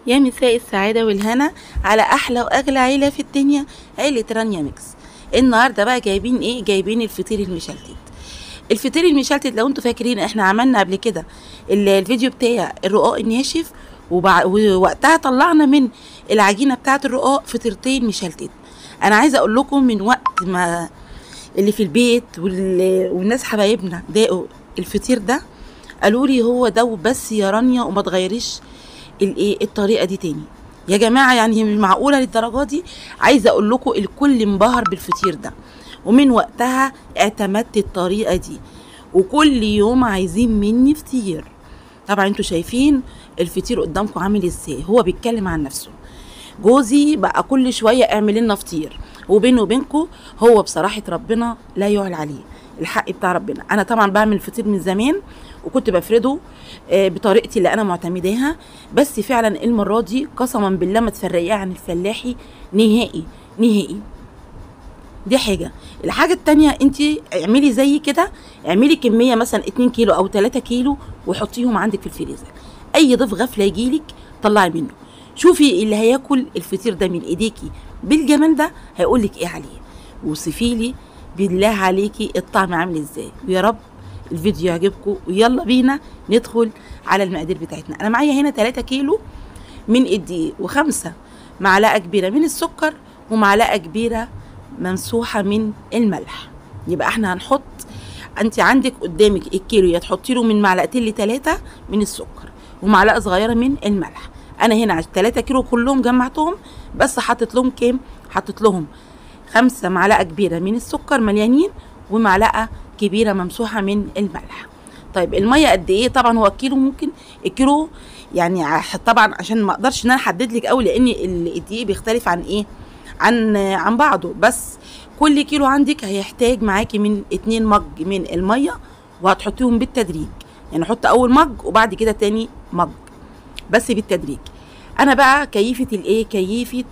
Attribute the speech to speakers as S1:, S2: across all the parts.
S1: يا مساء السعادة والهنا على أحلى وأغلى عيلة في الدنيا، عيلة رانيا ميكس. النهاردة بقى جايبين إيه؟ جايبين الفطير المشلتت. الفطير المشلتت لو انتوا فاكرين احنا عملنا قبل كده الفيديو بتاع الرقاق الناشف، ووقتها طلعنا من العجينة بتاعة الرقاق فطيرتين مشلتت. أنا عايزة أقول لكم من وقت ما اللي في البيت والناس حبايبنا داقوا الفطير ده قالوا لي هو ده وبس يا رانيا، وما تغيريش الطريقه دي تاني يا جماعه. يعني مش معقوله للدرجه دي. عايزه اقول لكم الكل انبهر بالفطير ده، ومن وقتها اعتمدت الطريقه دي، وكل يوم عايزين مني فطير. طبعا انتوا شايفين الفطير قدامكم عامل ازاي، هو بيتكلم عن نفسه. جوزي بقى كل شويه اعمل لنا فطير، وبينه وبينكم هو بصراحه ربنا لا يعلى عليه، الحق بتاع ربنا. انا طبعا بعمل الفطير من زمان وكنت بفرده بطريقتي اللي انا معتمداها، بس فعلا المره دي قسما بالله ما تفرقيه عن الفلاحي نهائي نهائي. دي حاجه. الحاجه التانية، انت اعملي زي كده، اعملي كميه مثلا 2 كيلو او 3 كيلو وحطيهم عندك في الفريزر. اي ضيف غفله يجيلك طلعي منه، شوفي اللي هياكل الفطير ده من ايديكي بالجمال ده هيقولك ايه عليه، وصفي لي بالله عليكي الطعم عامل ازاي. ويا رب الفيديو يعجبكم، ويلا بينا ندخل على المقادير بتاعتنا. انا معايا هنا 3 كيلو من الدقيق، و5 معلقه كبيره من السكر، ومعلقه كبيره ممسوحه من الملح. يبقى احنا هنحط، انت عندك قدامك الكيلو يا تحطي له من 2 ل3 من السكر ومعلقه صغيره من الملح. انا هنا على 3 كيلو كلهم جمعتهم، بس حطيت لهم كام؟ حطيت لهم 5 معلقه كبيره من السكر مليانين، ومعلقه كبيره ممسوحه من الملح. طيب الميه قد ايه؟ طبعا هو الكيلو، ممكن الكيلو يعني طبعا عشان ما اقدرش ان انا احدد لك قوي، لان الدقيق بيختلف عن ايه، عن بعضه. بس كل كيلو عندك هيحتاج معاكي من 2 مج من الميه، وهتحطيهم بالتدريج. يعني حط اول مج وبعد كده تاني مج، بس بالتدريج. انا بقى كيفه الايه، كيفه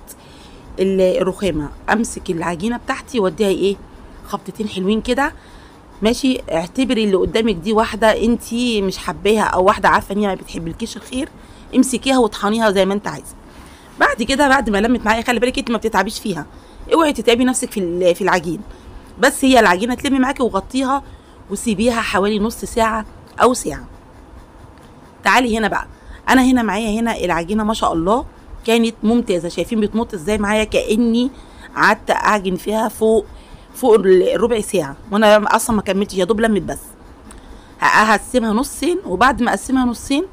S1: الرخامه. امسك العجينه بتاعتي واديها ايه، خبطتين حلوين كده، ماشي. اعتبري اللي قدامك دي واحده انتي مش حباها، او واحده عارفه ان هي ما بتحبلكيش الخير، امسكيها وطحنيها زي ما انت عايزه. بعد كده بعد ما لمت معايا، خلي بالك انت ما بتتعبيش فيها، اوعي تتعبي نفسك في العجين، بس هي العجينه تلمي معاكي، وغطيها وسيبيها حوالي نص ساعه او ساعه. تعالي هنا بقى، انا هنا معايا هنا العجينه ما شاء الله كانت ممتازه. شايفين بتمط ازاي معايا؟ كاني قعدت اعجن فيها فوق الربع ساعه، وانا اصلا ما كملتش، يا دوب لمت بس. هقسمها نصين، وبعد ما اقسمها نصين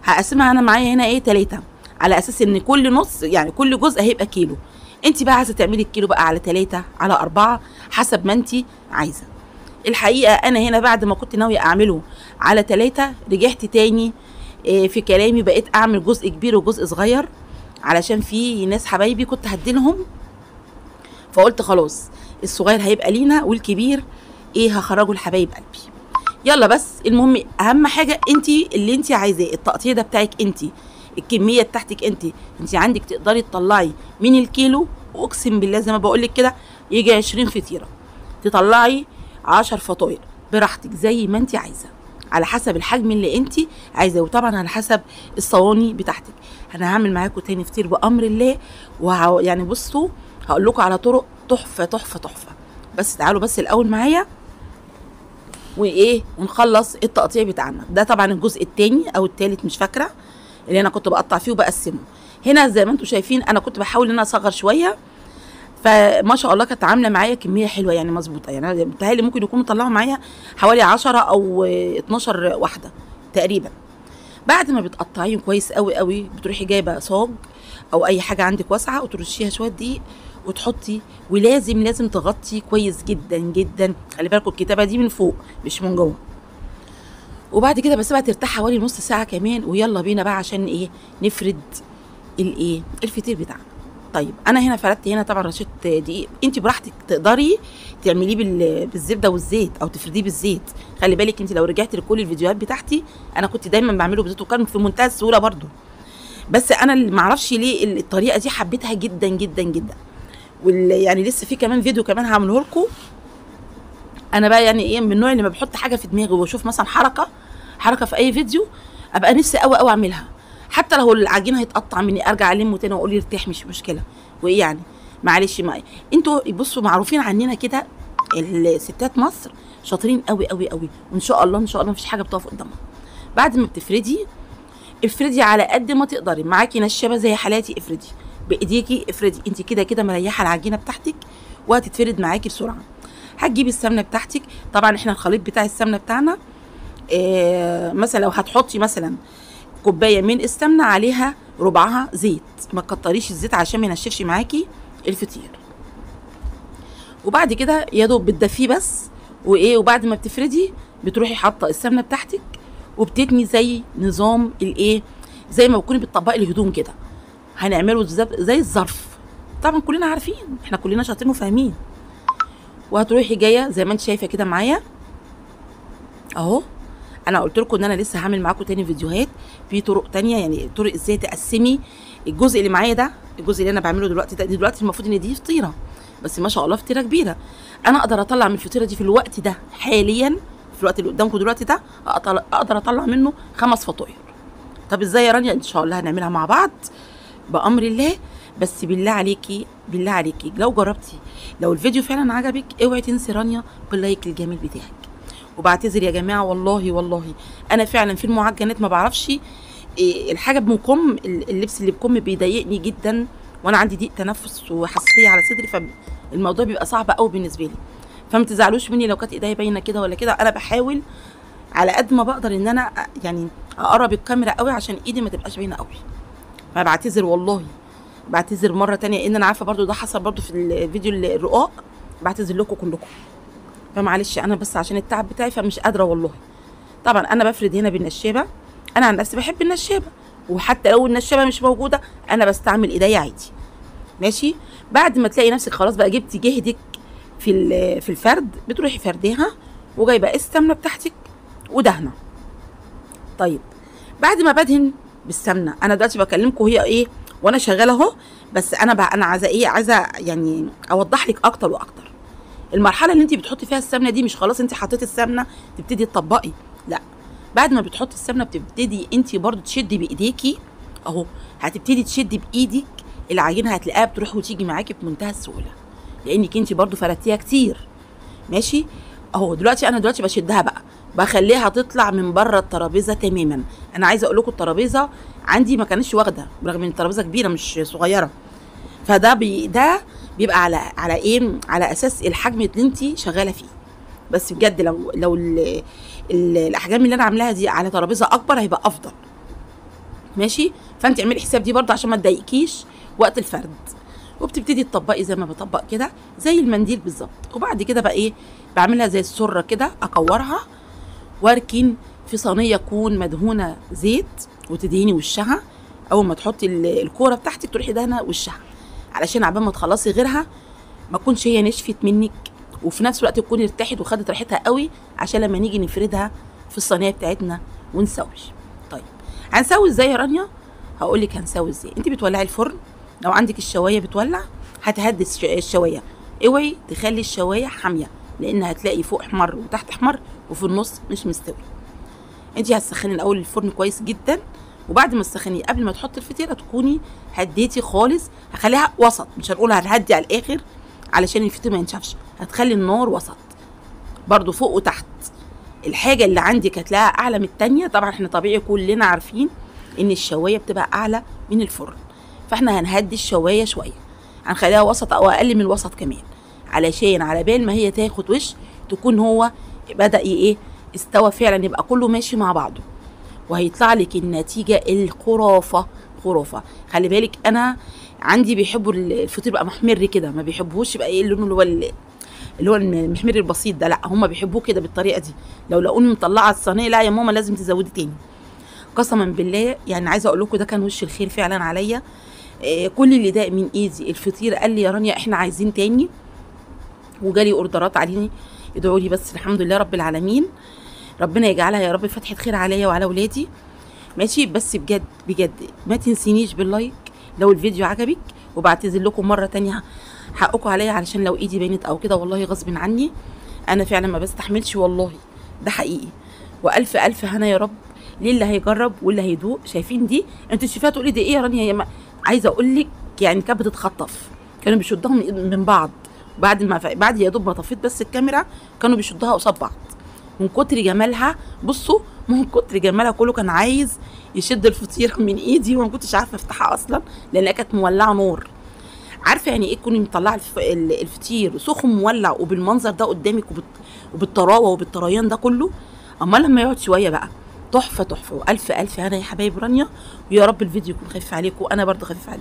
S1: هقسمها انا معايا هنا ايه 3، على اساس ان كل نص يعني كل جزء هيبقى كيلو. انت بقى عايزه تعملي الكيلو بقى على 3 على 4 حسب ما انت عايزه. الحقيقه انا هنا بعد ما كنت ناويه اعمله على 3 رجعت تاني في كلامي، بقيت اعمل جزء كبير وجزء صغير، علشان في ناس حبايبي كنت هديلهم، فقلت خلاص الصغير هيبقى لينا والكبير ايه هخرجه لحبايب قلبي. يلا بس المهم اهم حاجه انت اللي انت عايزاه، التقطيع ده بتاعك انت، الكميه بتاعتك انت عندك تقدري تطلعي من الكيلو، واقسم بالله زي ما بقول لك كده يجي 20 فطيره، تطلعي 10 فطاير براحتك زي ما انت عايزه، على حسب الحجم اللي انت عايزاه، وطبعا على حسب الصواني بتاعتك. انا هعمل معاكم تاني فطير بامر الله، يعني بصوا هقول لكم على طرق تحفه تحفه تحفه. بس تعالوا بس الاول معايا وايه ونخلص التقطيع بتاعنا ده. طبعا الجزء الثاني او الثالث مش فاكره، اللي انا كنت بقطع فيه وبقسمه. هنا زي ما انتم شايفين انا كنت بحاول ان انا اصغر شويه، فما شاء الله كانت عامله معايا كميه حلوه يعني مظبوطه. يعني انا بتهيألي ممكن يكونوا طلعوا معايا حوالي 10 او 12 واحده تقريبا. بعد ما بتقطعيهم كويس قوي قوي، بتروحي جايبه صاج او اي حاجه عندك واسعه، وترشيها شويه دقيق وتحطي، ولازم تغطي كويس جدا جدا. خلي بالكم الكتابه دي من فوق مش من جوه. وبعد كده بسيبها ترتاح حوالي نص ساعه كمان، ويلا بينا بقى عشان ايه نفرد الفطير بتاعنا. طيب انا هنا فردت هنا طبعا رشيت دقيق، انت براحتك تقدري تعمليه بالزبده والزيت او تفرديه بالزيت. خلي بالك انت لو رجعتي لكل الفيديوهات بتاعتي انا كنت دايما بعمله بالزيت، وكان في منتهى السهوله برده، بس انا اللي معرفش ليه الطريقه دي حبيتها جدا جدا جدا. يعني لسه في كمان فيديو كمان هعمله لكم. انا بقى يعني ايه من النوع اللي ما بحط حاجه في دماغي واشوف مثلا حركه في اي فيديو ابقى نفسي قوي قوي اعملها. حتى لو العجينه هيتقطع مني ارجع المه تاني واقول ارتاح مش مشكله. وايه يعني معلش، ما انتوا بصوا معروفين عننا كده الستات مصر شاطرين قوي قوي قوي، وان شاء الله ان شاء الله مفيش حاجه بتقف قدامها. بعد ما بتفردي افردي على قد ما تقدري، معاكي نشابه زي حالاتي افردي بايديكي، افردي انت كده كده مريحه العجينه بتاعتك وهتتفرد معاكي بسرعه. هتجيبي السمنه بتاعتك، طبعا احنا الخليط بتاع السمنه بتاعنا مثلا لو هتحطي مثلا كوبايه من السمنه عليها ربعها زيت، ما تكتريش الزيت عشان ما ينشفش معاكي الفطير. وبعد كده يا دوب بتدفيه بس، وايه وبعد ما بتفردي بتروحي حاطه السمنه بتاعتك وبتتني زي نظام الايه، زي ما بتكوني بتطبقي الهدوم كده، هنعمله زي الظرف. طبعا كلنا عارفين، احنا كلنا شاطرين وفاهمين. وهتروحي جايه زي ما انت شايفه كده معايا اهو. انا قلت لكم ان انا لسه هعمل معاكم تاني فيديوهات في طرق تانية، يعني طرق ازاي تقسمي الجزء اللي معايا ده. الجزء اللي انا بعمله دلوقتي ده، دلوقتي المفروض ان دي فطيره، بس ما شاء الله فطيره كبيره. انا اقدر اطلع من الفطيره دي في الوقت ده حاليا، في الوقت اللي قدامكم دلوقتي ده اقدر اطلع منه 5 فطاير. طب ازاي يا رانيا؟ ان شاء الله هنعملها مع بعض بامر الله. بس بالله عليكي بالله عليكي لو جربتي، لو الفيديو فعلا عجبك اوعي تنسي رانيا باللايك الجميل بتاعك. وبعتذر يا جماعه والله والله انا فعلا في المعجنات ما بعرفش الحاجه بكم، اللبس اللي بكم بيضايقني جدا، وانا عندي ضيق تنفس وحساسيه على صدري، فالموضوع بيبقى صعب قوي بالنسبه لي. فما تزعلوش مني لو كانت ايديا باينه كده ولا كده، انا بحاول على قد ما بقدر ان انا يعني اقرب الكاميرا قوي عشان ايدي ما تبقاش باينه قوي. فبعتذر والله، بعتذر مره تانية، ان انا عارفه برضو ده حصل برضو في الفيديو الرقاق، بعتذر لكم كلكم. فمعلش انا بس عشان التعب بتاعي فمش قادره والله. طبعا انا بفرد هنا بالنشابه، انا عن نفسي بحب النشابه، وحتى لو النشابه مش موجوده انا بستعمل ايديا عادي ماشي. بعد ما تلاقي نفسك خلاص بقى جبتي جهدك في الفرد، بتروحي فرديها وجايبه السمنه بتاعتك ودهنه. طيب بعد ما بدهن بالسمنه، انا دلوقتي بكلمكم هي ايه وانا شغاله اهو، بس انا بقى انا عايزه ايه، عايزه يعني اوضح لك اكتر واكتر. المرحله اللي انت بتحطي فيها السمنه دي مش خلاص انت حطيتي السمنه تبتدي تطبقي، لا. بعد ما بتحطي السمنه بتبتدي انت برضو تشدي بايديكي اهو، هتبتدي تشدي بايدك العجينه، هتلاقيها بتروح وتيجي معاكي بمنتهى السهوله لانك انت برضو فردتيها كتير ماشي اهو. انا دلوقتي بشدها بقى، بخليها تطلع من بره الترابيزه تماما. انا عايزه اقول لكم الترابيزه عندي ما كانتش واخده، برغم ان الترابيزه كبيره مش صغيره. فده ده بيبقى على ايه، على اساس الحجم اللي انت شغاله فيه. بس بجد لو الاحجام اللي انا عاملاها دي على ترابيزه اكبر هيبقى افضل ماشي. فانت اعملي حساب دي برضه عشان ما تضايقكيش وقت الفرد. وبتبتدي تطبقي زي ما بطبق كده زي المنديل بالظبط. وبعد كده بقى ايه، بعملها زي السره كده، اكورها واركن في صينيه تكون مدهونه زيت، وتدهني وشها. اول ما تحطي الكوره بتاعتك تروحي دهنه وشها، علشان عبال ما تخلصي غيرها ما تكونش هي نشفت منك، وفي نفس الوقت تكون ارتاحت وخدت ريحتها قوي، عشان لما نيجي نفردها في الصينيه بتاعتنا ونسوي. طيب هنسوي ازاي يا رانيا؟ هقول لك هنسوي ازاي. انت بتولعي الفرن، لو عندك الشوايه بتولع هتهدي الشوايه، اوعي تخلي الشوايه حاميه، لان هتلاقي فوق احمر وتحت احمر وفي النص مش مستوي. انت هتسخني الاول الفرن كويس جدا، وبعد ما تسخنيه قبل ما تحطي الفطيره تكوني هديتي خالص، هخليها وسط، مش هنقول هنهدي على الاخر علشان الفطير ما ينشفش، هتخلي النار وسط برضو فوق وتحت. الحاجه اللي عندك هتلاقيها اعلى من الثانيه، طبعا احنا طبيعي كلنا عارفين ان الشوايه بتبقى اعلى من الفرن، فاحنا هنهدي الشوايه شويه، هنخليها وسط او اقل من الوسط كمان، علشان على بال ما هي تاخد وش تكون هو بدا ايه استوى فعلا، يبقى كله ماشي مع بعضه، وهيطلع لك النتيجه الخرافه خرافه. خلي بالك انا عندي بيحبوا الفطير بقى محمر كده، ما بيحبوش يبقى ايه اللون اللي هو المحمر البسيط ده، لا هم بيحبوه كده بالطريقه دي. لو لقوني مطلعه الصينيه لا يا ماما لازم تزودي تاني، قسما بالله. يعني عايزه اقول لكم ده كان وش الخير فعلا عليا. كل اللي ضاق من ايدي الفطير قال لي يا رانيا احنا عايزين تاني، وجالي اوردرات عليني. ادعوا لي بس، الحمد لله رب العالمين، ربنا يجعلها يا رب فتحه خير عليا وعلى ولادي ماشي. بس بجد بجد ما تنسينيش باللايك لو الفيديو عجبك، وبعتذر لكم مره تانية حقكم عليا علشان لو ايدي بانت او كده، والله غصب عني، انا فعلا ما بستحملش والله، ده حقيقي. والف الف هنا يا رب ليه اللي هيجرب واللي هيدوق. شايفين دي انتوا شايفاها تقولي دي ايه يا رانيا؟ هي عايزه اقول لك يعني كانت بتتخطف، كانوا بيشدوها من بعض. بعد يا دوب ما طفيت بس الكاميرا كانوا بيشدوها قصاد بعض من كتر جمالها. بصوا من كتر جمالها كله كان عايز يشد الفطيره من ايدي، وما كنتش عارفه افتحها اصلا لانها كانت مولعه نور. عارفه يعني ايه تكوني مطلعه الفطير سخن مولع وبالمنظر ده قدامك وبالطراوه وبالطريان ده كله؟ اما لما يقعد شويه بقى تحفه تحفه. والف الف هنا يا حبايب رانيا، ويا رب الفيديو يكون خفيف عليكم، وانا برضو خفيف عليكم.